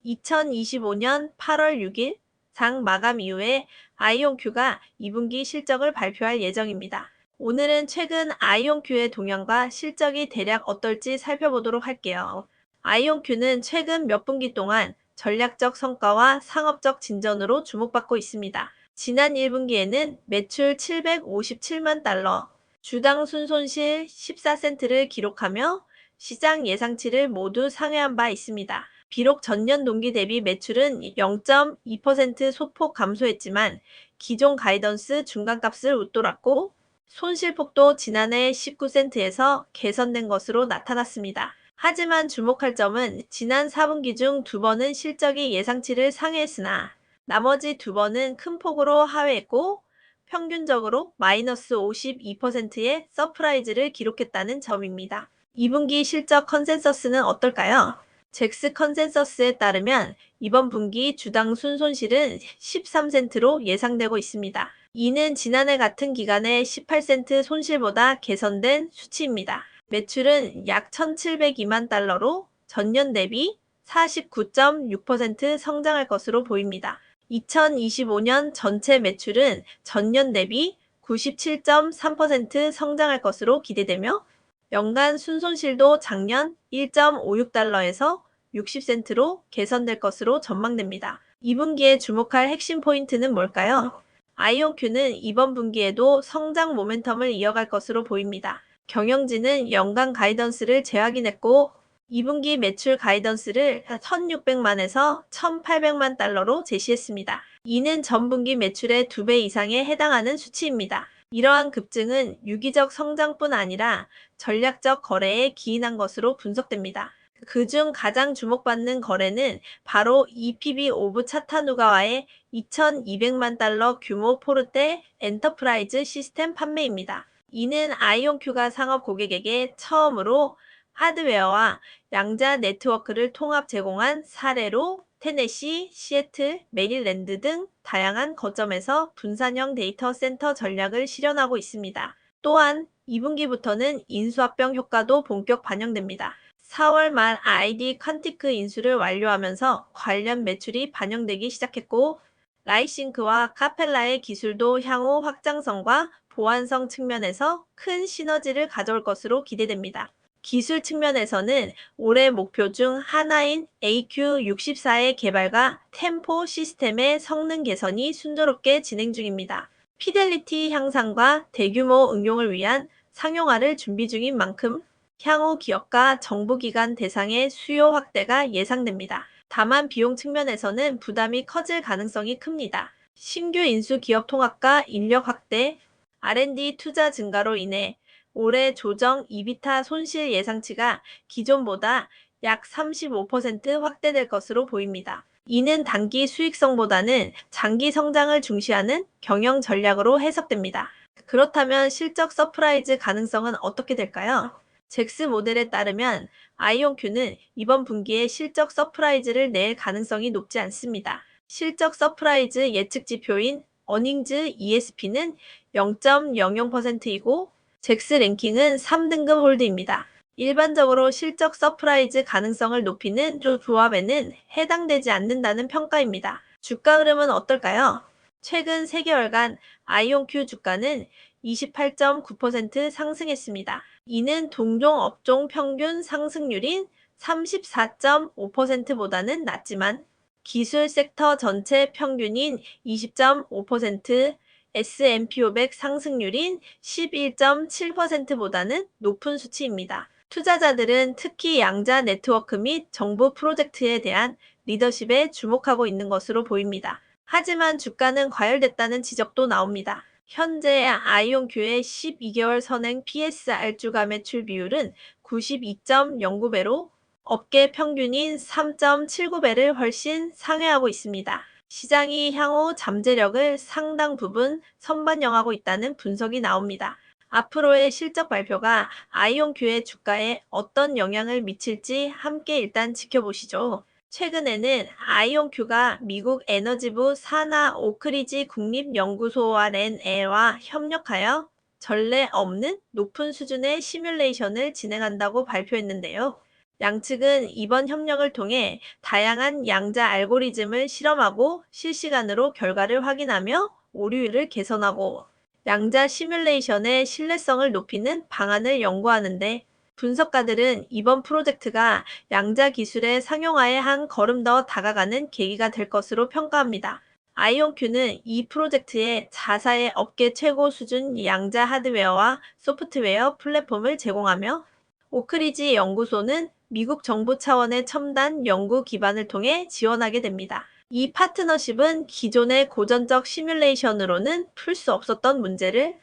2025년 8월 6일 장 마감 이후에 아이온큐가 2분기 실적을 발표할 예정입니다. 오늘은 최근 아이온큐의 동향과 실적이 대략 어떨지 살펴보도록 할게요. 아이온큐는 최근 몇 분기 동안 전략적 성과와 상업적 진전으로 주목받고 있습니다. 지난 1분기에는 매출 757만 달러, 주당 순손실 14센트를 기록하며 시장 예상치를 모두 상회한 바 있습니다. 비록 전년 동기 대비 매출은 0.2% 소폭 감소했지만 기존 가이던스 중간값을 웃돌았고 손실폭도 지난해 19센트에서 개선된 것으로 나타났습니다. 하지만 주목할 점은 지난 4분기 중 2번은 실적이 예상치를 상회했으나 나머지 2번은 큰 폭으로 하회했고 평균적으로 마이너스 52%의 서프라이즈를 기록했다는 점입니다. 2분기 실적 컨센서스는 어떨까요? 잭스 컨센서스에 따르면 이번 분기 주당 순손실은 13센트로 예상되고 있습니다. 이는 지난해 같은 기간의 18센트 손실보다 개선된 수치입니다. 매출은 약 1,702만 달러로 전년 대비 49.6% 성장할 것으로 보입니다. 2025년 전체 매출은 전년 대비 97.3% 성장할 것으로 기대되며 연간 순손실도 작년 1.56달러에서 60센트로 개선될 것으로 전망됩니다. 2분기에 주목할 핵심 포인트는 뭘까요? 아이온큐는 이번 분기에도 성장 모멘텀을 이어갈 것으로 보입니다. 경영진은 연간 가이던스를 재확인했고 2분기 매출 가이던스를 1,600만에서 1,800만 달러로 제시했습니다. 이는 전분기 매출의 2배 이상에 해당하는 수치입니다. 이러한 급증은 유기적 성장뿐 아니라 전략적 거래에 기인한 것으로 분석됩니다. 그중 가장 주목받는 거래는 바로 EPB 오브 차타누가와의 2,200만 달러 규모 포르테 엔터프라이즈 시스템 판매입니다. 이는 아이온큐가 상업 고객에게 처음으로 하드웨어와 양자 네트워크를 통합 제공한 사례로 테네시, 시애틀, 메릴랜드 등 다양한 거점에서 분산형 데이터 센터 전략을 실현하고 있습니다. 또한 2분기부터는 인수합병 효과도 본격 반영됩니다. 4월 말 아이디 퀀티크 인수를 완료하면서 관련 매출이 반영되기 시작했고 라이싱크와 카펠라의 기술도 향후 확장성과 보안성 측면에서 큰 시너지를 가져올 것으로 기대됩니다. 기술 측면에서는 올해 목표 중 하나인 AQ64의 개발과 템포 시스템의 성능 개선이 순조롭게 진행 중입니다. 피델리티 향상과 대규모 응용을 위한 상용화를 준비 중인 만큼 향후 기업과 정부기관 대상의 수요 확대가 예상됩니다. 다만 비용 측면에서는 부담이 커질 가능성이 큽니다. 신규 인수 기업 통합과 인력 확대, R&D 투자 증가로 인해 올해 조정 이비타 손실 예상치가 기존보다 약 35% 확대될 것으로 보입니다. 이는 단기 수익성보다는 장기 성장을 중시하는 경영 전략으로 해석됩니다. 그렇다면 실적 서프라이즈 가능성은 어떻게 될까요? 잭스 모델에 따르면 아이온큐는 이번 분기에 실적 서프라이즈를 낼 가능성이 높지 않습니다. 실적 서프라이즈 예측 지표인 어닝즈 ESP는 0.00%이고 잭스 랭킹은 3등급 홀드입니다. 일반적으로 실적 서프라이즈 가능성을 높이는 조합에는 해당되지 않는다는 평가입니다. 주가 흐름은 어떨까요? 최근 3개월간 아이온큐 주가는 28.9% 상승했습니다. 이는 동종 업종 평균 상승률인 34.5%보다는 낮지만 기술 섹터 전체 평균인 20.5%, S&P 500 상승률인 11.7%보다는 높은 수치입니다. 투자자들은 특히 양자 네트워크 및 정부 프로젝트에 대한 리더십에 주목하고 있는 것으로 보입니다. 하지만 주가는 과열됐다는 지적도 나옵니다. 현재 아이온큐의 12개월 선행 PSR 주가 매출 비율은 92.09배로 업계 평균인 3.79배를 훨씬 상회하고 있습니다. 시장이 향후 잠재력을 상당 부분 선반영하고 있다는 분석이 나옵니다. 앞으로의 실적 발표가 아이온큐의 주가에 어떤 영향을 미칠지 함께 일단 지켜보시죠. 최근에는 아이온큐가 미국 에너지부 사나 오크리지 국립연구소와 렌에와 협력하여 전례 없는 높은 수준의 시뮬레이션을 진행한다고 발표했는데요. 양측은 이번 협력을 통해 다양한 양자 알고리즘을 실험하고 실시간으로 결과를 확인하며 오류율을 개선하고 양자 시뮬레이션의 신뢰성을 높이는 방안을 연구하는데, 분석가들은 이번 프로젝트가 양자 기술의 상용화에 한 걸음 더 다가가는 계기가 될 것으로 평가합니다. 아이온큐는 이 프로젝트에 자사의 업계 최고 수준 양자 하드웨어와 소프트웨어 플랫폼을 제공하며, 오크리지 연구소는 미국 정부 차원의 첨단 연구 기반을 통해 지원하게 됩니다. 이 파트너십은 기존의 고전적 시뮬레이션으로는 풀 수 없었던 문제를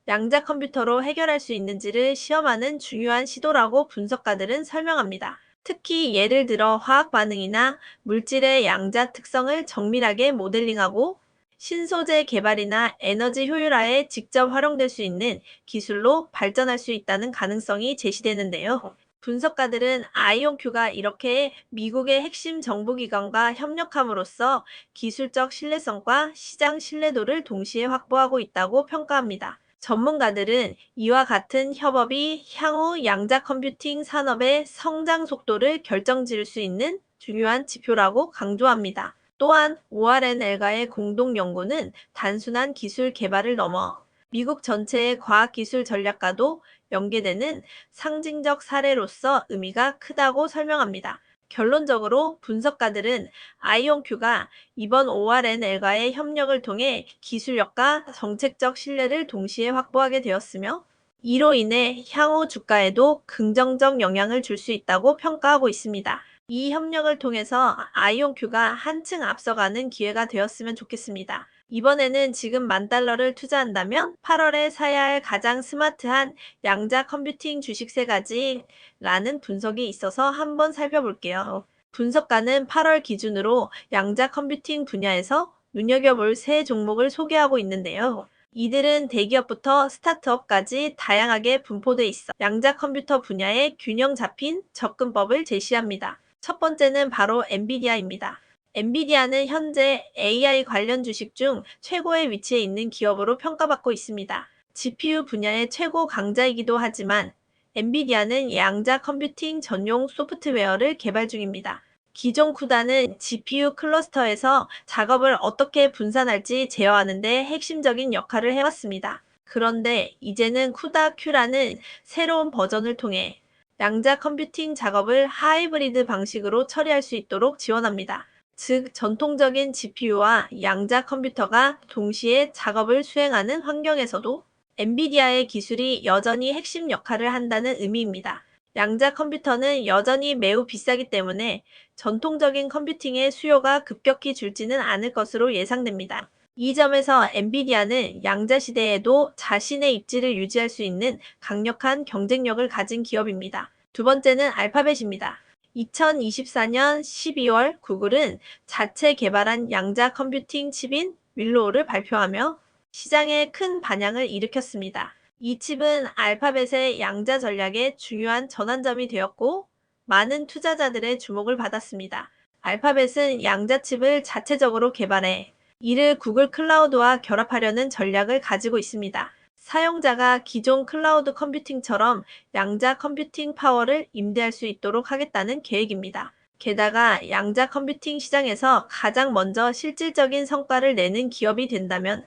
양자 컴퓨터로 해결할 수 있는지를 시험하는 중요한 시도라고 분석가들은 설명합니다. 특히 예를 들어 화학 반응이나 물질의 양자 특성을 정밀하게 모델링하고 신소재 개발이나 에너지 효율화에 직접 활용될 수 있는 기술로 발전할 수 있다는 가능성이 제시되는데요. 분석가들은 아이온큐가 이렇게 미국의 핵심 정보기관과 협력함으로써 기술적 신뢰성과 시장 신뢰도를 동시에 확보하고 있다고 평가합니다. 전문가들은 이와 같은 협업이 향후 양자 컴퓨팅 산업의 성장 속도를 결정지을 수 있는 중요한 지표라고 강조합니다. 또한 ORNL과의 공동 연구는 단순한 기술 개발을 넘어 미국 전체의 과학기술 전략과도 연계되는 상징적 사례로서 의미가 크다고 설명합니다. 결론적으로 분석가들은 아이온큐가 이번 ORNL과의 협력을 통해 기술력과 정책적 신뢰를 동시에 확보하게 되었으며, 이로 인해 향후 주가에도 긍정적 영향을 줄 수 있다고 평가하고 있습니다. 이 협력을 통해서 아이온큐가 한층 앞서가는 기회가 되었으면 좋겠습니다. 이번에는 지금 $10,000,000를 투자한다면 8월에 사야 할 가장 스마트한 양자 컴퓨팅 주식 3가지라는 분석이 있어서 한번 살펴볼게요. 분석가는 8월 기준으로 양자 컴퓨팅 분야에서 눈여겨볼 세 종목을 소개하고 있는데요. 이들은 대기업부터 스타트업까지 다양하게 분포돼 있어 양자 컴퓨터 분야에 균형 잡힌 접근법을 제시합니다. 첫 번째는 바로 엔비디아입니다. 엔비디아는 현재 AI 관련 주식 중 최고의 위치에 있는 기업으로 평가받고 있습니다. GPU 분야의 최고 강자이기도 하지만 엔비디아는 양자 컴퓨팅 전용 소프트웨어를 개발 중입니다. 기존 쿠다는 GPU 클러스터에서 작업을 어떻게 분산할지 제어하는 데 핵심적인 역할을 해왔습니다. 그런데 이제는 쿠다 Q라는 새로운 버전을 통해 양자 컴퓨팅 작업을 하이브리드 방식으로 처리할 수 있도록 지원합니다. 즉, 전통적인 GPU와 양자 컴퓨터가 동시에 작업을 수행하는 환경에서도 엔비디아의 기술이 여전히 핵심 역할을 한다는 의미입니다. 양자 컴퓨터는 여전히 매우 비싸기 때문에 전통적인 컴퓨팅의 수요가 급격히 줄지는 않을 것으로 예상됩니다. 이 점에서 엔비디아는 양자 시대에도 자신의 입지를 유지할 수 있는 강력한 경쟁력을 가진 기업입니다. 두 번째는 알파벳입니다. 2024년 12월 구글은 자체 개발한 양자 컴퓨팅 칩인 윌로우를 발표하며 시장에 큰 반향을 일으켰습니다. 이 칩은 알파벳의 양자 전략의 중요한 전환점이 되었고, 많은 투자자들의 주목을 받았습니다. 알파벳은 양자 칩을 자체적으로 개발해 이를 구글 클라우드와 결합하려는 전략을 가지고 있습니다. 사용자가 기존 클라우드 컴퓨팅처럼 양자 컴퓨팅 파워를 임대할 수 있도록 하겠다는 계획입니다. 게다가 양자 컴퓨팅 시장에서 가장 먼저 실질적인 성과를 내는 기업이 된다면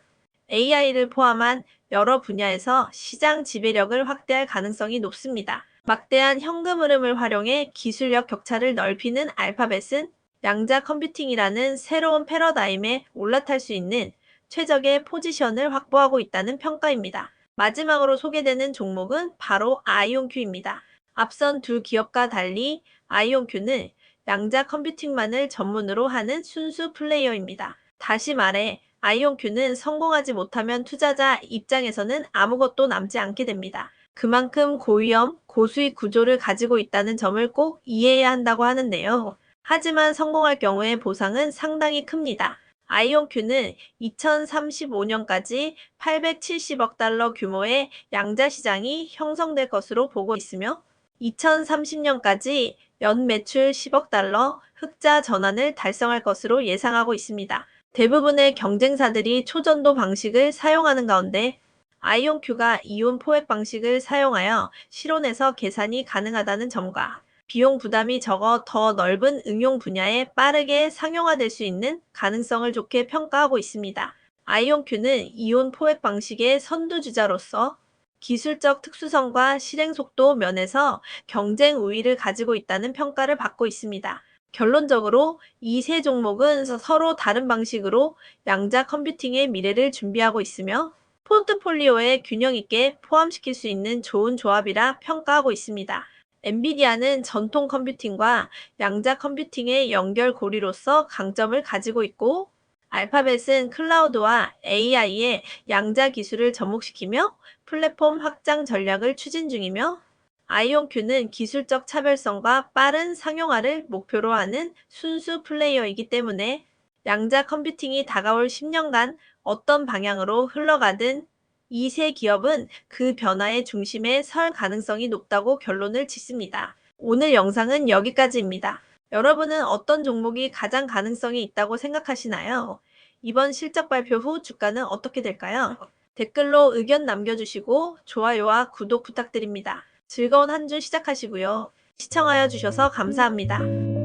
AI를 포함한 여러 분야에서 시장 지배력을 확대할 가능성이 높습니다. 막대한 현금 흐름을 활용해 기술력 격차를 넓히는 알파벳은 양자 컴퓨팅이라는 새로운 패러다임에 올라탈 수 있는 최적의 포지션을 확보하고 있다는 평가입니다. 마지막으로 소개되는 종목은 바로 아이온큐입니다. 앞선 두 기업과 달리 아이온큐는 양자 컴퓨팅만을 전문으로 하는 순수 플레이어입니다. 다시 말해 아이온큐는 성공하지 못하면 투자자 입장에서는 아무것도 남지 않게 됩니다. 그만큼 고위험, 고수익 구조를 가지고 있다는 점을 꼭 이해해야 한다고 하는데요. 하지만 성공할 경우에 보상은 상당히 큽니다. 아이온큐는 2035년까지 $870억 규모의 양자 시장이 형성될 것으로 보고 있으며 2030년까지 연 매출 $10억 흑자 전환을 달성할 것으로 예상하고 있습니다. 대부분의 경쟁사들이 초전도 방식을 사용하는 가운데 아이온큐가 이온 포획 방식을 사용하여 실온에서 계산이 가능하다는 점과 비용 부담이 적어 더 넓은 응용 분야에 빠르게 상용화될 수 있는 가능성을 좋게 평가하고 있습니다. 아이온큐는 이온 포획 방식의 선두주자로서 기술적 특수성과 실행 속도 면에서 경쟁 우위를 가지고 있다는 평가를 받고 있습니다. 결론적으로 이 세 종목은 서로 다른 방식으로 양자 컴퓨팅의 미래를 준비하고 있으며 포트폴리오에 균형 있게 포함시킬 수 있는 좋은 조합이라 평가하고 있습니다. 엔비디아는 전통 컴퓨팅과 양자 컴퓨팅의 연결고리로서 강점을 가지고 있고, 알파벳은 클라우드와 AI의 양자 기술을 접목시키며 플랫폼 확장 전략을 추진 중이며, 아이온큐는 기술적 차별성과 빠른 상용화를 목표로 하는 순수 플레이어이기 때문에 양자 컴퓨팅이 다가올 10년간 어떤 방향으로 흘러가든 이 세 기업은 그 변화의 중심에 설 가능성이 높다고 결론을 짓습니다. 오늘 영상은 여기까지입니다. 여러분은 어떤 종목이 가장 가능성이 있다고 생각하시나요? 이번 실적 발표 후 주가는 어떻게 될까요? 댓글로 의견 남겨주시고 좋아요와 구독 부탁드립니다. 즐거운 한 주 시작하시고요. 시청하여 주셔서 감사합니다.